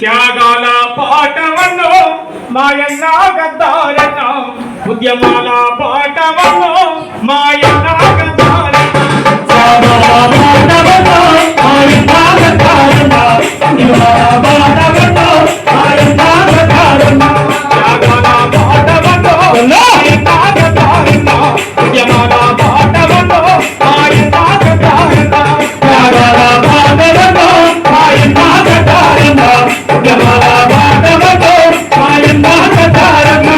త్యాగాల పాటవన్నో మాయన్న గద్దారన్న ఉద్యమాల పాటవన్నో మాయన్న గద్దారన్న త్యాగాల పాటవన్నో మాయన్న గద్దారన్న ఉద్యమాల పాటవన్నో మాయన్న గద్దారన్న త్యాగాల పాటవన్నో మాయన్న గద్దారన్న ఉద్యమాల పాటవన్నో మాయన్న గద్దారన్న త్యాగాల పాటవన్నో మాయన్న గద్దారన్న ఉద్యమాల పాటవన్నో మాయన్న గద్దారన్న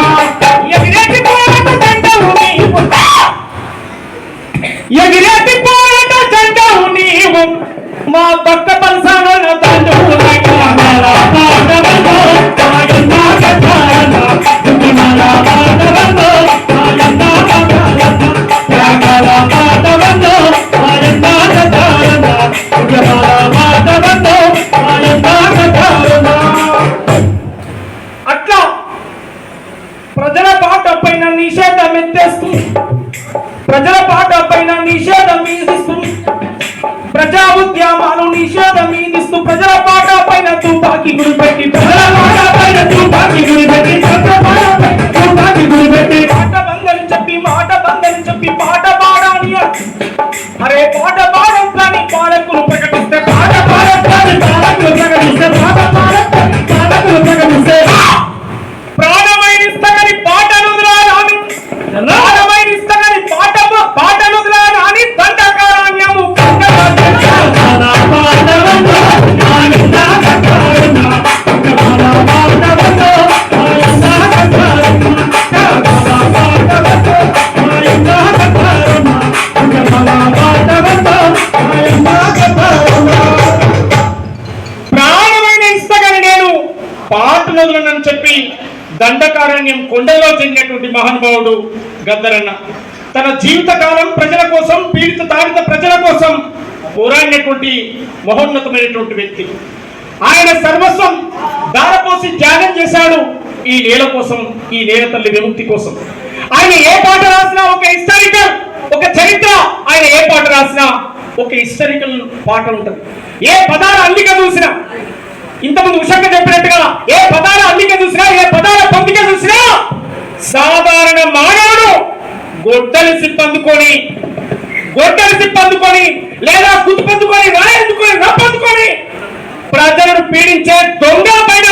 ఎగిరేటి పోరాట జెండావు నీవు ఎగిరేటి పోరాట జెండావు నీవు మా భక్త పల్సాన తండ్రువు త్యాగాల పాటవన్నో మాయన్న గద్దారన్న ఉద్యమాల పాటవన్నో మాయన్న గద్దారన్న త్యాగాల పాటవన్నో మాయన్న గద్దారన్న ఉద్యమాల పాటవన్నో మాయన్న గద్దారన్న. అట్లా ప్రజల పాట పైన నిషేధం ఎత్తేస్తూ ప్రజల పాట పైన నిషేధం విధిస్తూ ప్రజా ఉద్యమాలు నిషేధం విధిస్తూ ప్రజల పాట పైన తుపాకీ గురిపెట్టి ప్రజల పాట పైన తుపాకీ గురిపెట్టి తుపాకీ గురిపెట్టి పాట బందని చెప్పి మాట బందని చెప్పి పాట పాడాలి అరే పాట పాడని పాలకులు ప్రకటిస్తే పాట పాడని పాలకులు ప్రకటిస్తే పాట పాడని పాలకులు ప్రకటిస్తే ప్రాణమైన ఇస్తగని పాటలు రాని ప్రాణమైన ఇస్తగని పాటలు రాని దండకారణ్యము ప్రాణమైన ఇస్తగని నేను పాటలు చెప్పి దండకారణ్యం కొండలో చెందినటువంటి మహానుభావుడు గద్దరన్న తన జీవితకాలం ప్రజల కోసం పీడిత తాడిత ప్రజల కోసం పోరాడినటువంటి మహోన్నతమైనటువంటి వ్యక్తి. ఆయన సర్వస్వం దారపోసి త్యాగం చేశాడు ఈ నేల కోసం, ఈ నేల తల్లి విముక్తి కోసం. ఆయన ఏ పాట రాసినా ఒక హిస్టారికల్, ఒక చరిత్ర. ఆయన ఏ పాట రాసినా ఒక హిస్టారికల్ పాట ఉంటుంది. ఏ పదాల అల్లిక చూసినా, ఇంతకుముందు ఉషంగా చెప్పినట్టుగా ఏ పదాల అల్లిక చూసినా, ఏ పదాల పొందిక చూసినా సాధారణ మానవుడు గొడ్డలి సిప్పందుకొని లేదా గుర్తుపందుకొని రాయందుకొని రప్పందుకొని ప్రజలను పీడించే దొంగ పైన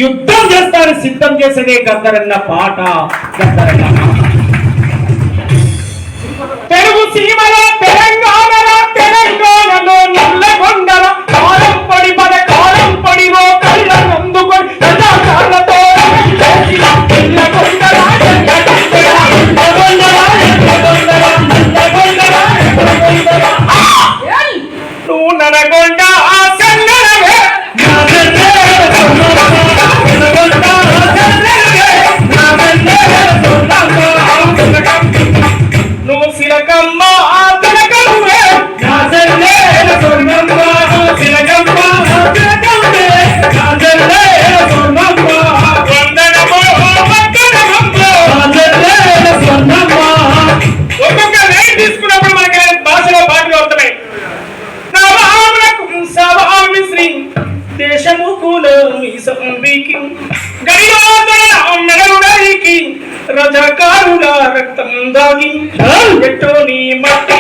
యుద్ధం చేస్తారని సిద్ధం చేసేదే గద్దరన్న పాట. గద్దరన్న తెలుగు సీమల తెలంగాణలో నల్లగొండల కాలం పడి కాలం పడి రో కళ్ళ నందుకొని రజాకాలతో నువ్వు ననగొండ ఆ సంగరవే నువ్వు సిలకమ్మ ఆ తనకమ్మే ఒక్కొక్క రైట్ తీసుకున్నప్పుడు మనకి భాషలో పాటలు అవుతున్నాయి. శ్రీ దేశముకుల మీసంబికి గడియాదకి రజకారుల రక్తం దాగి ఎట్టోని మట్టి